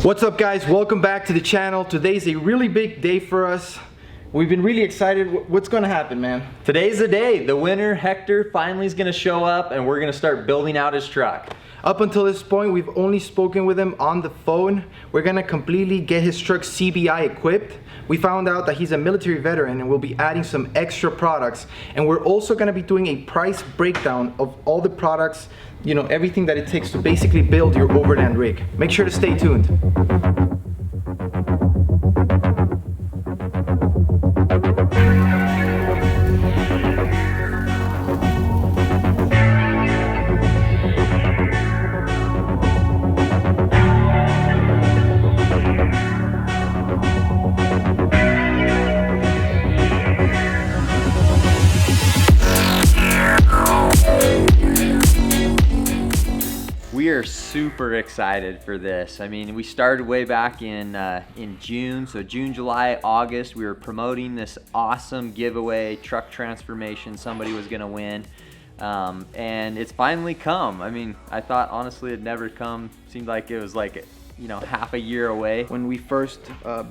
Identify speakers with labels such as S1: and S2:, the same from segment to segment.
S1: What's up guys, welcome back to the channel. Today's a really big day for us. We've been really excited. What's gonna happen, man?
S2: Today's the day. The winner, Hector, finally is gonna show up and we're gonna start building out his truck.
S1: Up until this point, we've only spoken with him on the phone. We're gonna completely get his truck CBI equipped. We found out that he's a military veteran and we'll be adding some extra products. And we're also gonna be doing a price breakdown of all the products, you know, everything that it takes to basically build your overland rig. Make sure to stay tuned.
S2: We are super excited for this. I mean, we started way back in June, so June, July, August, we were promoting this awesome giveaway truck transformation somebody was gonna win, and it's finally come. I mean, I thought honestly it'd never come. Seemed like it was like, you know, half a year away.
S1: When we first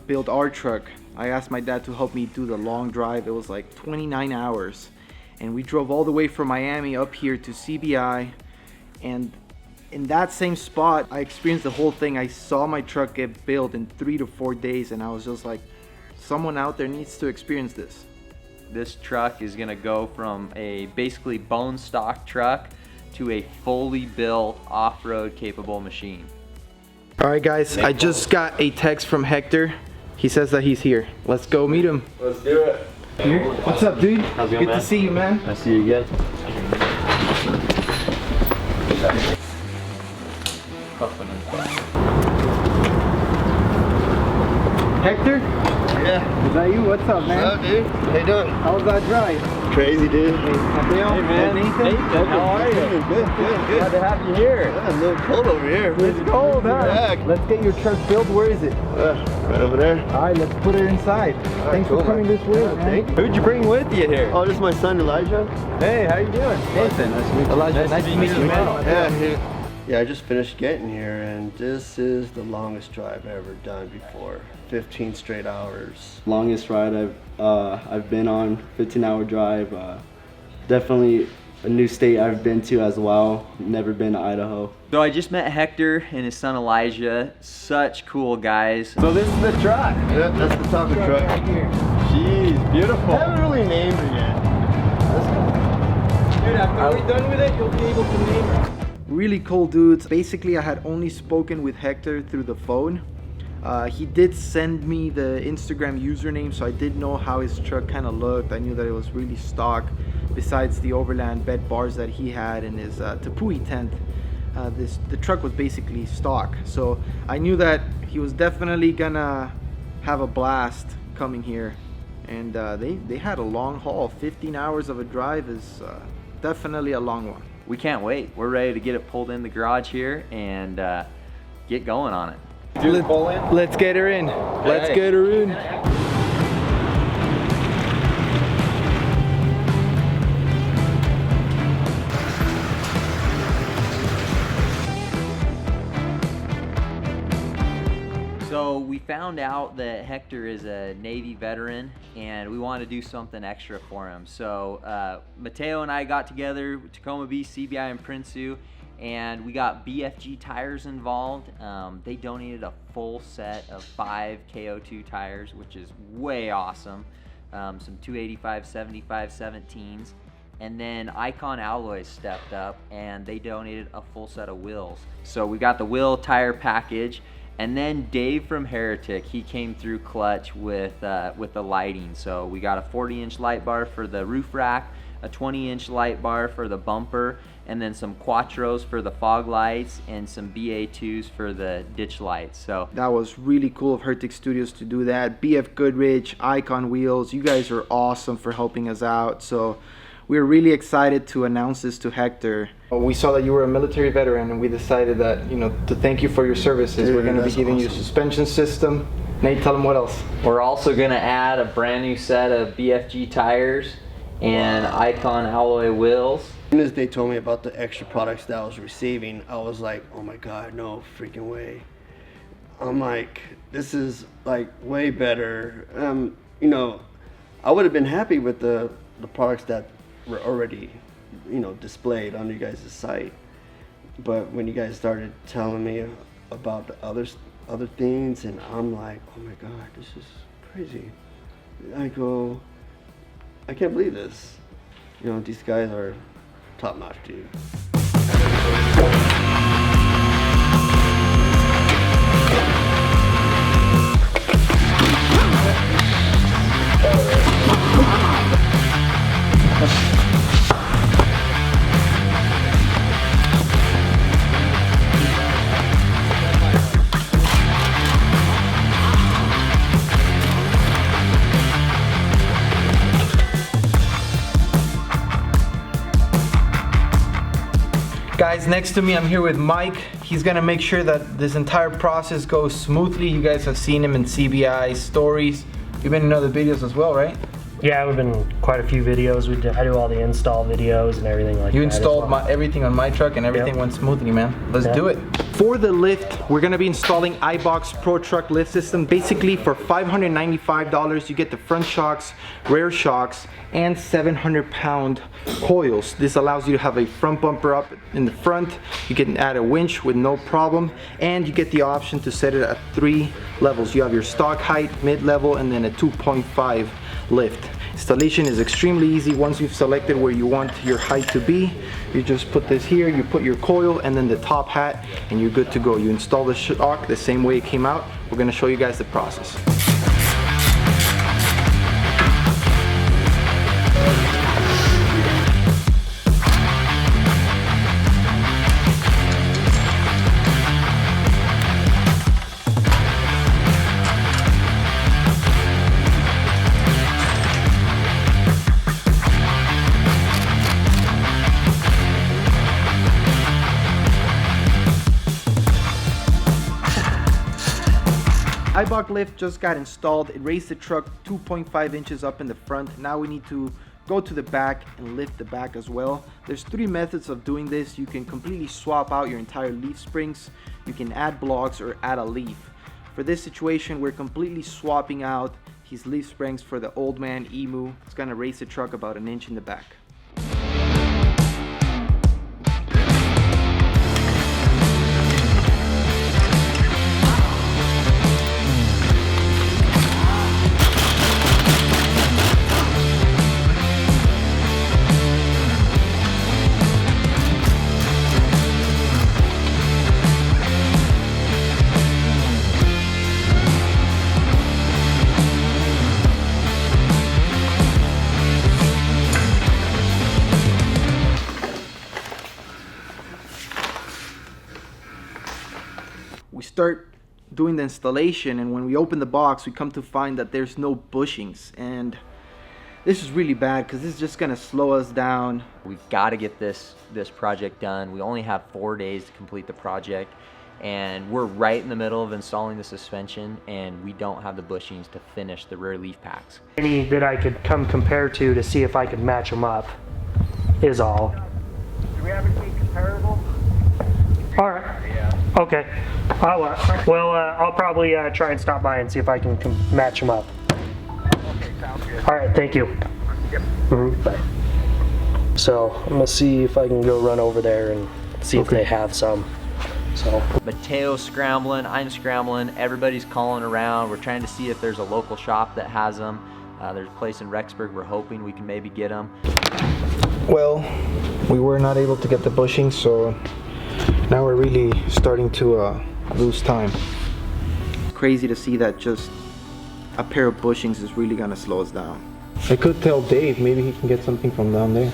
S1: built our truck, I asked my dad to help me do the long drive. It was like 29 hours, and we drove all the way from Miami up here to CBI, and in that same spot, I experienced the whole thing. I saw my truck get built in 3 to 4 days, and I was just like, someone out there needs to experience this.
S2: This truck is gonna go from a basically bone stock truck to a fully built off-road capable machine.
S1: All right, guys, I just got a text from Hector. He says that he's here. Let's go meet him.
S3: Let's do it.
S1: Here. What's up, dude?
S3: How's it going,
S1: Good
S3: man?
S1: to see you, man.
S3: Nice to see you again.
S1: Hector?
S3: Yeah.
S1: Is that you? What's up, man?
S3: What's up, dude? How you doing?
S1: How was that drive?
S3: Crazy, dude.
S1: Mateo?
S2: Hey, man.
S1: Nathan?
S2: How are you?
S3: Good.
S2: Glad to have you here.
S3: Yeah, a little cold over here.
S1: It's cold, huh?
S3: Yeah.
S1: Let's get your truck built. Where is it?
S3: Right over there.
S1: All right, let's put it inside. Thanks
S3: cool,
S1: for coming
S3: man.
S1: this way,
S3: Yeah,
S1: man.
S3: thank you.
S2: Who'd you bring with you here?
S3: Oh, this is my son, Elijah.
S2: Hey, how you doing? Nathan. Nice to meet you.
S1: Elijah, nice to meet you, man.
S3: Yeah, I just finished getting here, and this is the longest drive I've ever done before. 15 straight hours.
S4: Longest ride I've been on, 15-hour drive. Definitely a new state I've been to as well. Never been to Idaho.
S2: So I just met Hector and his son Elijah. Such cool guys. So this is the truck.
S3: Yeah, that's the taco truck.
S1: Right here.
S2: Jeez, beautiful.
S3: I haven't really named it yet.
S1: Dude, after we're done with it, you'll be able to name it. Really cool dudes. Basically, I had only spoken with Hector through the phone. He did send me the Instagram username, so I did know how his truck kind of looked. I knew that it was really stock. Besides the Overland bed bars that he had in his Tepui tent, the truck was basically stock. So I knew that he was definitely gonna have a blast coming here. And they had a long haul. 15 hours of a drive is definitely a long one.
S2: We can't wait. We're ready to get it pulled in the garage here and get going on it.
S1: Let's get her in. Let's get her in.
S2: So we found out that Hector is a Navy veteran and we wanted to do something extra for him. So Mateo and I got together, Tacoma Beach, CBI, and Princeton, and we got BFG tires involved. They donated a full set of 5 KO2 tires, which is way awesome. Some 285, 75, 17s. And then Icon Alloys stepped up and they donated a full set of wheels. So we got the wheel tire package. And then Dave from Heretic, he came through clutch with the lighting. So we got a 40-inch light bar for the roof rack, a 20-inch light bar for the bumper, and then some Quattros for the fog lights and some BA2s for the ditch lights. So
S1: that was really cool of Heretic Studios to do that. BF Goodrich, Icon Wheels, you guys are awesome for helping us out. So we're really excited to announce this to Hector. We saw that you were a military veteran and we decided that, you know, to thank you for your services, we're going to be giving you a suspension system. Nate, tell them what else.
S2: We're also going to add a brand new set of BFG tires and Icon alloy wheels.
S3: As soon as they told me about the extra products that I was receiving, I was like, oh my God, no freaking way. I'm like, this is like way better. You know, I would have been happy with the products that were already, you know, displayed on you guys' site. But when you guys started telling me about the other things, and I'm like, oh my God, this is crazy. I go, I can't believe this. You know, these guys are top notch, dude.
S1: Guys, next to me I'm here with Mike. He's gonna make sure that this entire process goes smoothly. You guys have seen him in CBI stories. You've been in other videos as well, right?
S5: Yeah, we've been in quite a few videos. I do all the install videos and everything like that.
S1: You installed everything on my truck and everything went smoothly, man. Let's do it. For the lift, we're gonna be installing iBox Pro Truck lift system. Basically, for $595, you get the front shocks, rear shocks, and 700-pound coils. This allows you to have a front bumper up in the front. You can add a winch with no problem, and you get the option to set it at 3 levels. You have your stock height, mid-level, and then a 2.5 lift. Installation is extremely easy. Once you've selected where you want your height to be, you just put this here, you put your coil and then the top hat, and you're good to go. You install the shock the same way it came out. We're gonna show you guys the process. iBox lift just got installed. It raised the truck 2.5 inches up in the front. Now we need to go to the back and lift the back as well. There's 3 methods of doing this. You can completely swap out your entire leaf springs. You can add blocks or add a leaf. For this situation, we're completely swapping out his leaf springs for the Old Man Emu. It's gonna raise the truck about 1 inch in the back. We start doing the installation, and when we open the box, we come to find that there's no bushings, and this is really bad because this is just gonna slow us down.
S2: We've got to get this project done. We only have 4 days to complete the project, and we're right in the middle of installing the suspension, and we don't have the bushings to finish the rear leaf packs.
S5: Any that I could come compare to see if I could match them up is all.
S6: Do we have anything comparable?
S5: All right. Okay. I'll probably try and stop by and see if I can match them up.
S6: Okay, sounds good.
S5: All right. Thank you.
S6: Yep.
S5: Bye. So I'm gonna see if I can go run over there and see if they have some. So
S2: Mateo's scrambling, I'm scrambling, everybody's calling around. We're trying to see if there's a local shop that has them. There's a place in Rexburg. We're hoping we can maybe get them.
S1: Well, we were not able to get the bushings, so now we're really starting to lose time. Crazy to see that just a pair of bushings is really gonna slow us down. I could tell Dave, maybe he can get something from down there.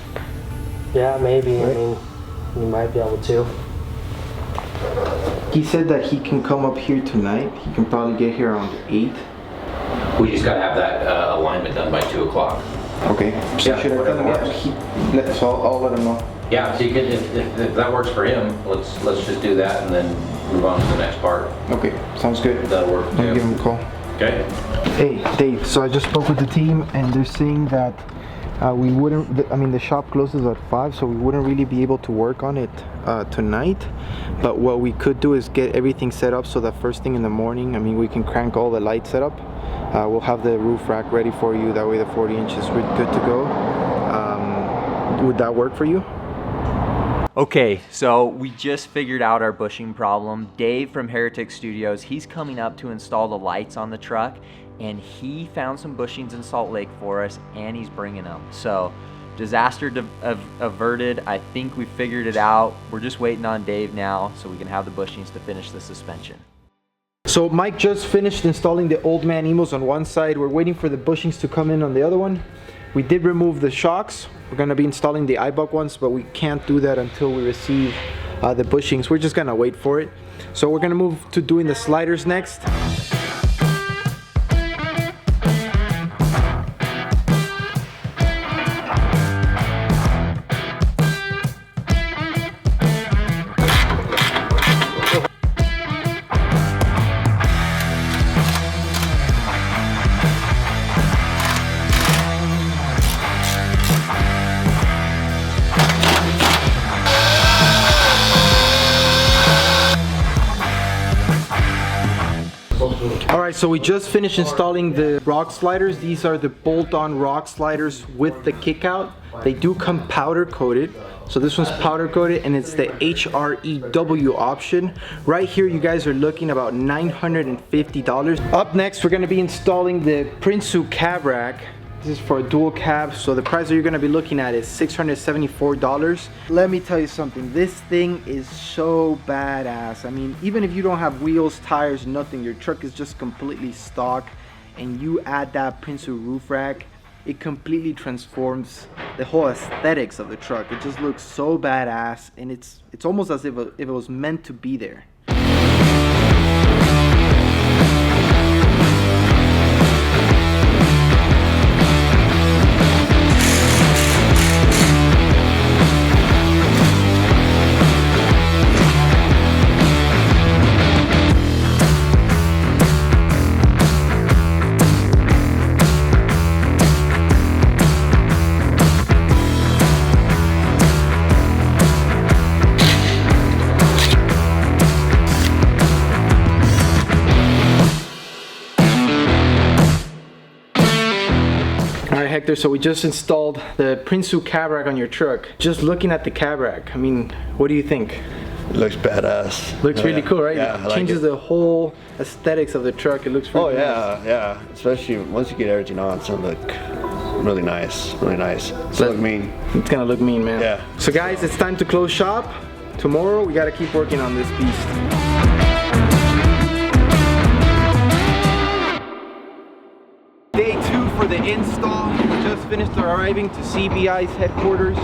S5: yeah, maybe.
S1: Right.
S5: I mean, you might be able to.
S1: He said that he can come up here tonight. He can probably get here around 8.
S7: We just gotta have that alignment done by 2 o'clock.
S1: Okay. So
S7: Yeah,
S1: should I tell him?
S7: whatever
S1: Yeah, so I'll let him know.
S7: Yeah, so you could, if that works for him, let's just do that and then move on to the next part.
S1: Okay, sounds good.
S7: That'll work.
S1: I'll give him a call.
S7: Okay.
S1: Hey, Dave, so I just spoke with the team and they're saying that We wouldn't, I mean, the shop closes at 5, so we wouldn't really be able to work on it tonight. But what we could do is get everything set up so that first thing in the morning, I mean, we can crank all the lights set up. We'll have the roof rack ready for you. That way the 40 inches we're good to go. Would that work for you?
S2: Okay, so we just figured out our bushing problem. Dave from Heretic Studios, he's coming up to install the lights on the truck, and he found some bushings in Salt Lake for us, and he's bringing them. So disaster averted. I think we figured it out. We're just waiting on Dave now so we can have the bushings to finish the suspension.
S1: So Mike just finished installing the old man emos on one side. We're waiting for the bushings to come in on the other one. We did remove the shocks. We're gonna be installing the iBuck ones, but we can't do that until we receive the bushings. We're just gonna wait for it. So we're gonna move to doing the sliders next. Alright, so we just finished installing the rock sliders. These are the bolt-on rock sliders with the kick out. They do come powder coated. So this one's powder coated and it's the HREW option. Right here you guys are looking about $950. Up next we're going to be installing the Prinsu cab rack. This is for a dual cab, so the price that you're gonna be looking at is $674. Let me tell you something, this thing is so badass. I mean, even if you don't have wheels, tires, nothing, your truck is just completely stock, and you add that Prinsu roof rack, it completely transforms the whole aesthetics of the truck. It just looks so badass, and it's almost as if it was meant to be there. Hector, so we just installed the Prinsu cab rack on your truck. Just looking at the cab rack, I mean, what do you think?
S3: It looks badass.
S1: Looks really cool, right?
S3: Yeah,
S1: It changes the whole aesthetics of the truck. It looks really nice.
S3: Yeah. Especially once you get everything on, it's gonna look really nice, really nice. It's gonna look mean.
S1: It's gonna look mean, man.
S3: Yeah.
S1: So guys, it's time to close shop. Tomorrow, we gotta keep working on this beast. Day 2 for the install. We just finished arriving to CBI's headquarters.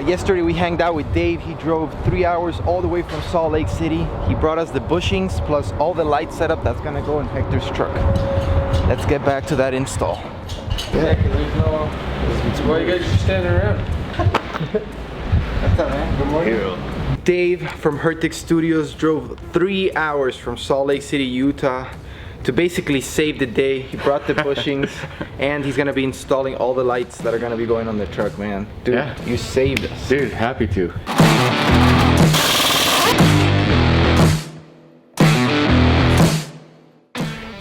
S1: Yesterday we hanged out with Dave. He drove 3 hours all the way from Salt Lake City. He brought us the bushings plus all the light setup that's gonna go in Hector's truck. Let's get back to that install.
S8: Yeah, why you guys just standing around?
S1: What's up, man? Good morning.
S3: Hero.
S1: Dave from Heretic Studios drove 3 hours from Salt Lake City, Utah to basically save the day. He brought the bushings and he's gonna be installing all the lights that are gonna be going on the truck, man. Dude,
S8: Yeah.
S1: You saved us.
S8: Dude, happy to.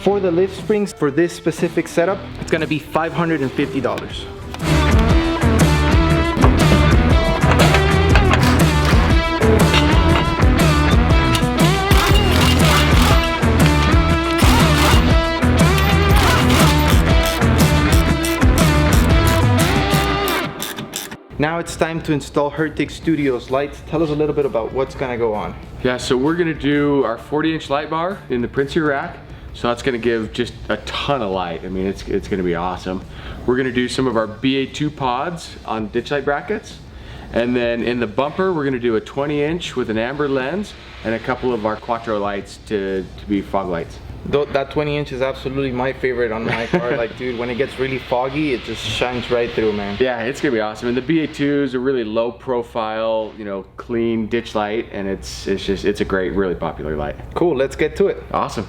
S1: For the lift springs for this specific setup, it's gonna be $550. Now it's time to install Heretic Studios lights. Tell us a little bit about what's gonna go on.
S8: Yeah, so we're gonna do our 40-inch light bar in the Prinsu rack. So that's gonna give just a ton of light. I mean, it's gonna be awesome. We're gonna do some of our BA2 pods on ditch light brackets. And then in the bumper, we're gonna do a 20-inch with an amber lens and a couple of our Quattro lights to be fog lights.
S1: That 20-inch is absolutely my favorite on my car. Like, dude, when it gets really foggy, it just shines right through, man.
S8: Yeah, it's gonna be awesome. And the BA2 is a really low profile, you know, clean ditch light, and it's a great, really popular light.
S1: Cool, let's get to it.
S8: Awesome.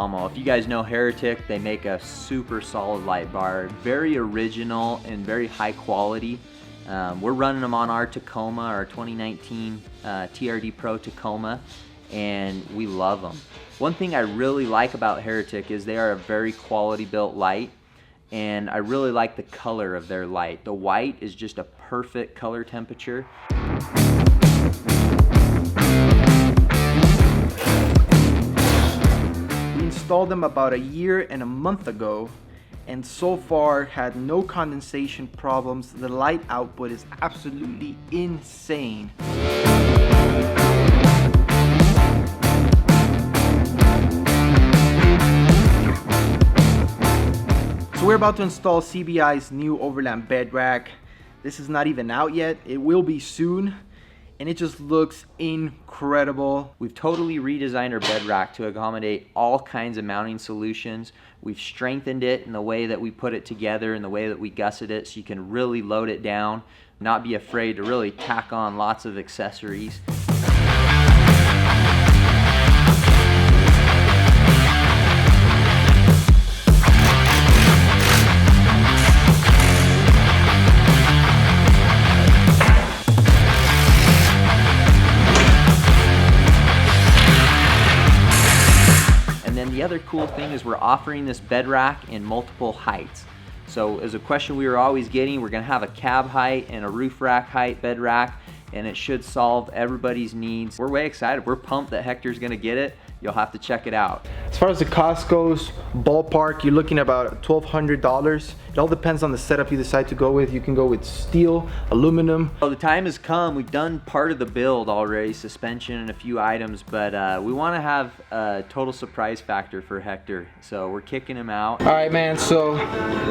S2: phenomenal. If you guys know Heretic, they make a super solid light bar, very original and very high quality. We're running them on our Tacoma, our 2019 TRD Pro Tacoma, and we love them. One thing I really like about Heretic is they are a very quality built light, and I really like the color of their light. The white is just a perfect color temperature.
S1: We installed them about a year and a month ago, and so far had no condensation problems. The light output is absolutely insane. So we're about to install CBI's new Overland bed rack. This is not even out yet. It will be soon, and it just looks incredible.
S2: We've totally redesigned our bed rack to accommodate all kinds of mounting solutions. We've strengthened it in the way that we put it together, in the way that we gusset it, so you can really load it down, not be afraid to really tack on lots of accessories. The other cool thing is we're offering this bed rack in multiple heights. So as a question we were always getting, we're gonna have a cab height and a roof rack height bed rack, and it should solve everybody's needs. We're way excited. We're pumped that Hector's gonna get it. You'll have to check it out.
S1: As far as the cost goes, ballpark, you're looking about $1,200. It all depends on the setup you decide to go with. You can go with steel, aluminum.
S2: So the time has come. We've done part of the build already, suspension and a few items, but we want to have a total surprise factor for Hector. So we're kicking him out.
S1: All right, man, so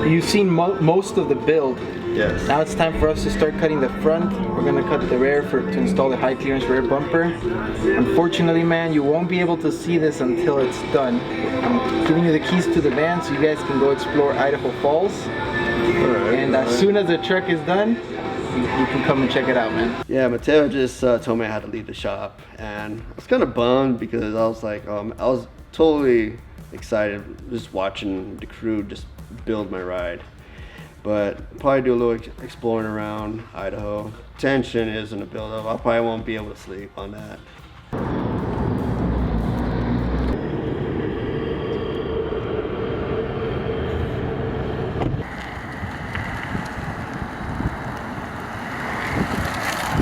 S1: you've seen most of the build.
S3: Yes.
S1: Now it's time for us to start cutting the front. We're gonna cut the rear to install the high clearance rear bumper. Unfortunately, man, you won't be able to see this until it's done. I'm giving you the keys to the van so you guys can go explore Idaho Falls. And as soon as the truck is done, you can come and check it out, man.
S3: Yeah, Mateo just told me I had to leave the shop, and I was kind of bummed because I was like, I was totally excited just watching the crew just build my ride. But probably do a little exploring around Idaho. Tension is in the build-up. I probably won't be able to sleep on that.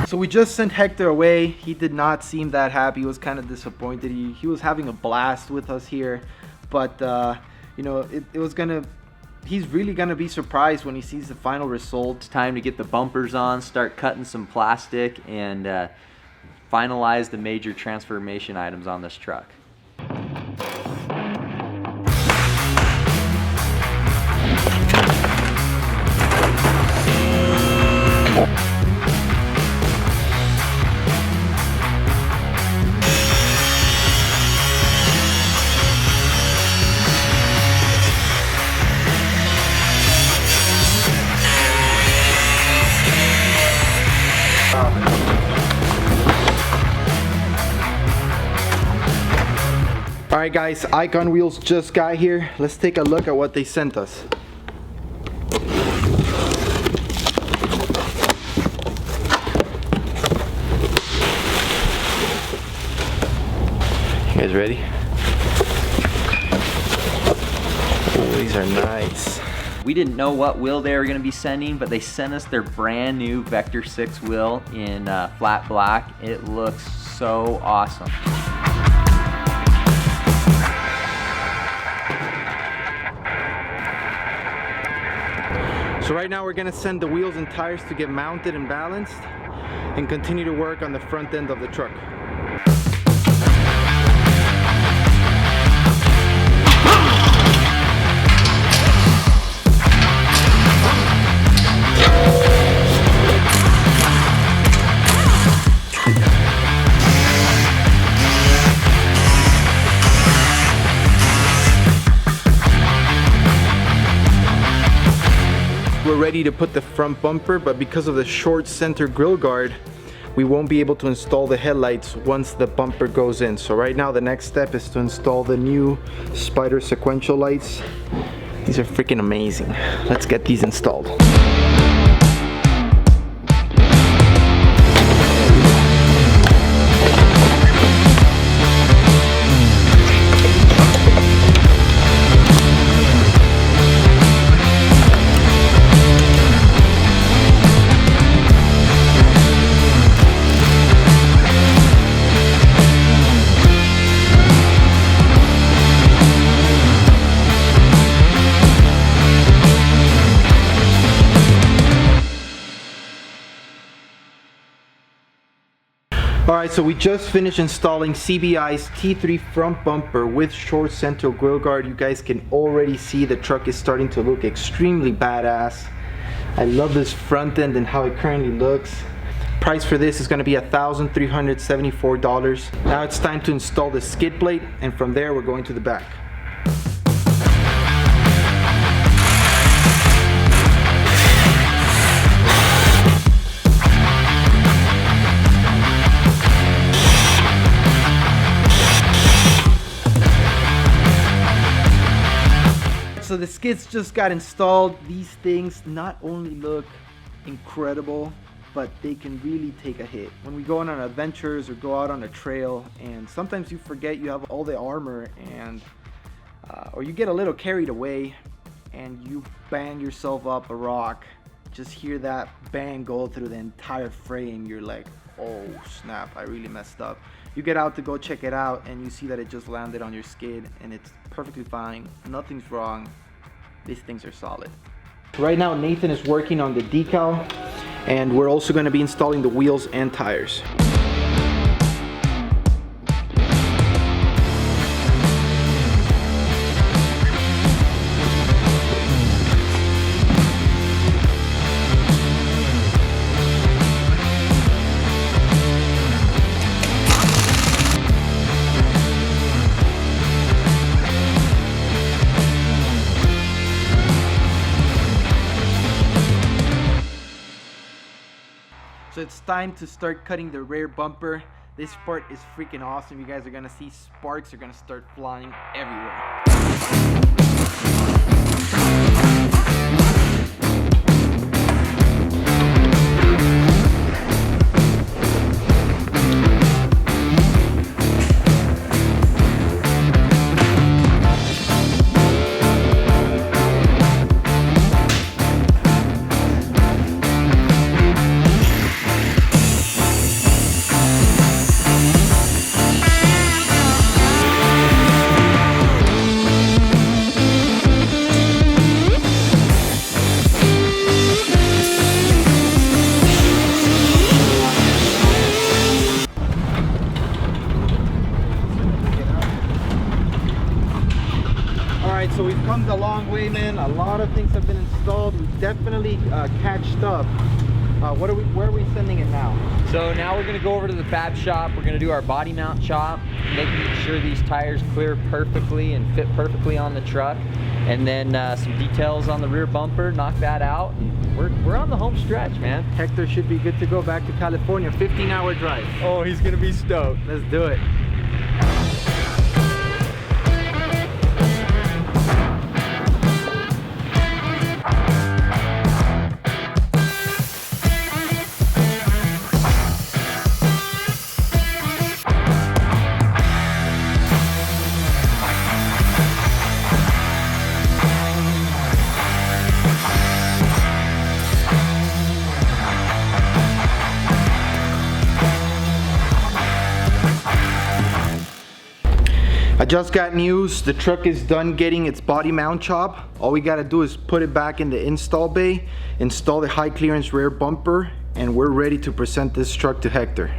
S1: So we just sent Hector away. He did not seem that happy. He was kind of disappointed. He was having a blast with us here, but you know, he's really gonna be surprised when he sees the final result.
S2: It's time to get the bumpers on, start cutting some plastic, and finalize the major transformation items on this truck.
S1: Alright guys, Icon Wheels just got here. Let's take a look at what they sent us. You guys ready? Oh, these are nice.
S2: We didn't know what wheel they were going to be sending, but they sent us their brand new Vector 6 wheel in flat black. It looks so awesome.
S1: So right now we're gonna send the wheels and tires to get mounted and balanced and continue to work on the front end of the truck. We're ready to put the front bumper, but because of the short center grill guard, we won't be able to install the headlights once the bumper goes in. So right now the next step is to install the new Spider sequential lights. These are freaking amazing. Let's get these installed. Alright, so we just finished installing CBI's T3 front bumper with short center grill guard. You guys can already see the truck is starting to look extremely badass. I love this front end and how it currently looks. Price for this is going to be $1,374. Now it's time to install the skid plate, and from there we're going to the back. So the skids just got installed. These things not only look incredible, but they can really take a hit. When we go on adventures or go out on a trail, and sometimes you forget you have all the armor, and or you get a little carried away and you bang yourself up a rock, just hear that bang go through the entire frame, you're like, oh snap, I really messed up. You get out to go check it out and you see that it just landed on your skid and it's perfectly fine, nothing's wrong. These things are solid. Right now Nathan is working on the decal, and we're also going to be installing the wheels and tires. So it's time to start cutting the rear bumper. This part is freaking awesome. You guys are gonna see sparks are gonna start flying everywhere. So we've come a long way, man. A lot of things have been installed. We've definitely catched up. Where are we sending it now?
S2: So now we're gonna go over to the fab shop. We're gonna do our body mount chop, making sure these tires clear perfectly and fit perfectly on the truck. And then some details on the rear bumper, knock that out. And we're on the home stretch, man.
S1: Hector should be good to go back to California. 15-hour drive.
S2: Oh, he's gonna be stoked.
S1: Let's do it. I just got news. The truck is done getting its body mount chop. All we gotta do is put it back in the install bay, install the high clearance rear bumper, and we're ready to present this truck to Hector.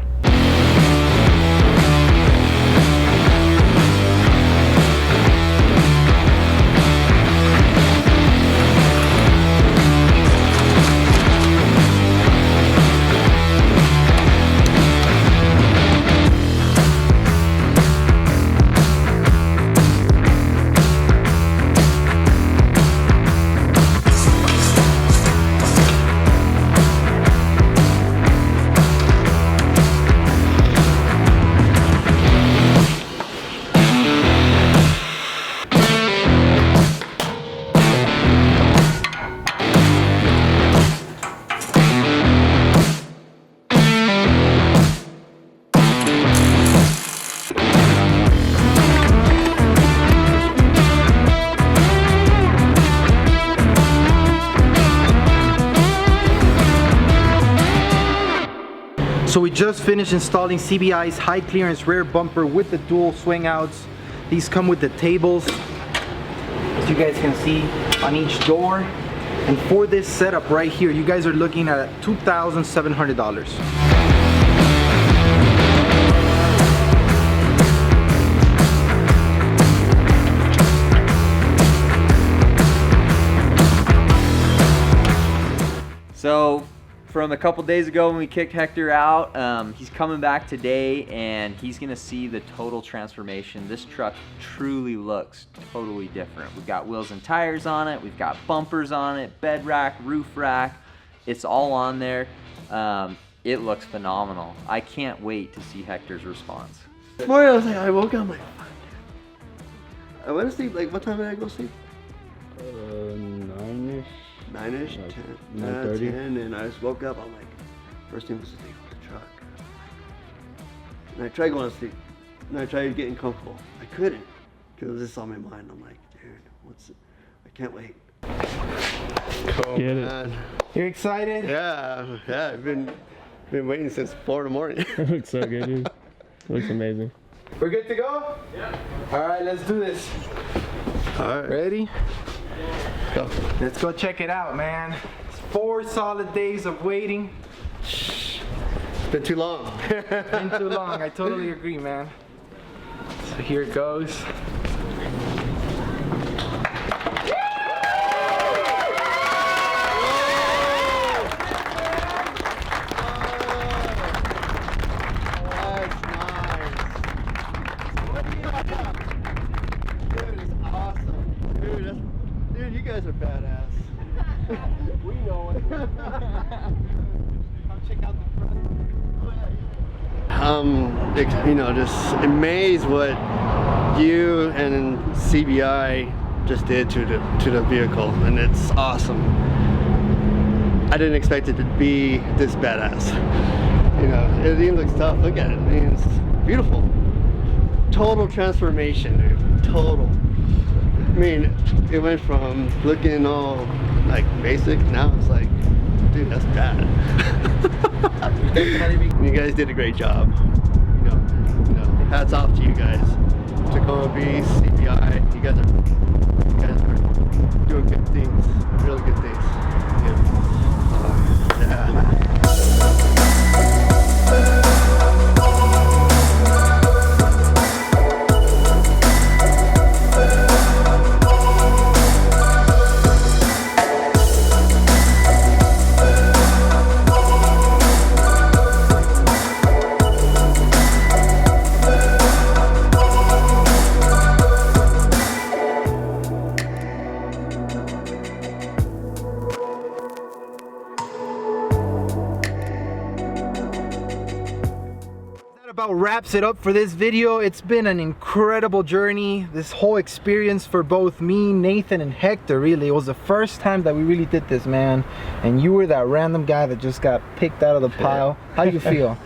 S1: So we just finished installing CBI's high clearance rear bumper with the dual swing outs. These come with the tables, as you guys can see, on each door. And for this setup right here, you guys are looking at $2,700.
S2: So from a couple days ago when we kicked Hector out, he's coming back today and he's gonna see the total transformation. This truck truly looks totally different. We've got wheels and tires on it, we've got bumpers on it, bed rack, roof rack, it's all on there. It looks phenomenal. I can't wait to see Hector's response.
S3: This morning I woke up, I'm like, fuck. I went to sleep, like what time did I go to sleep?
S4: 9-ish.
S3: 9-ish,
S4: Like
S3: 10,
S4: 9:30.
S3: 10, and I just woke up, I'm like, first thing was to sleep on the truck. And I tried going to sleep, and I tried getting comfortable. I couldn't, because it was just on my mind. I'm like, dude, what's it? I can't wait. Cool,
S5: Get it.
S3: man.
S1: You're excited?
S3: Yeah, I've been waiting since 4 in the morning.
S5: It looks so good, dude. Looks amazing.
S1: We're good to go? Yeah. All right, let's do this.
S3: All right,
S1: Ready?
S3: go.
S1: Let's go check it out, man. It's 4 solid days of waiting.
S3: It's been too long.
S1: Been too long, I totally agree, man. So here it goes.
S3: Dude, you guys are badass. We know it. Come check out the front. You know, just amazed what you and CBI just did to the vehicle, and it's awesome. I didn't expect it to be this badass. You know, it even looks tough. Look at it. I mean, it's beautiful. Total transformation, dude. Total. I mean, it went from looking all like basic, now it's like, dude, that's bad. You guys did a great job. You know, hats off to you guys. Tacoma B, CBI, you guys are doing good things, really good things. Yeah.
S1: About wraps it up for this video. It's been an incredible journey, this whole experience for both me, Nathan, and Hector. Really, it was the first time that we really did this, man, and you were that random guy that just got picked out of the pile. How do you feel?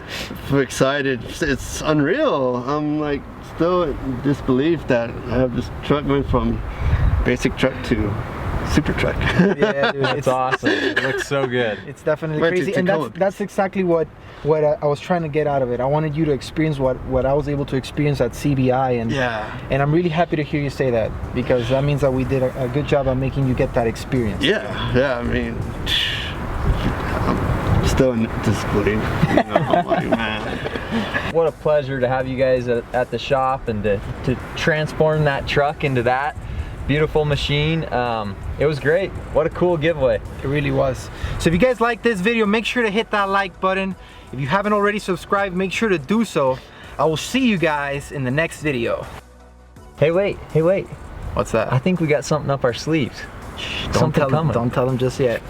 S3: I'm excited. It's unreal. I'm like still in disbelief that I have this truck going from basic truck to super truck.
S1: Yeah, dude,
S2: It's awesome. It looks so good.
S1: It's definitely
S3: Went to
S1: crazy, and
S3: Tacoma.
S1: that's exactly what I was trying to get out of it. I wanted you to experience what I was able to experience at CBI, and and I'm really happy to hear you say that, because that means that we did a good job of making you get that experience.
S3: Yeah, I mean, I'm still in disbelief. You know, I'm like, man.
S2: What a pleasure to have you guys at the shop and to transform that truck into that beautiful machine. It was great. What a cool giveaway.
S1: It really was. So if you guys like this video, make sure to hit that like button. If you haven't already subscribed, make sure to do so. I will see you guys in the next video.
S2: Hey wait.
S1: What's that?
S2: I think we got something up our sleeves.
S1: Don't
S2: Something
S1: tell them,
S2: coming.
S1: don't tell them just yet.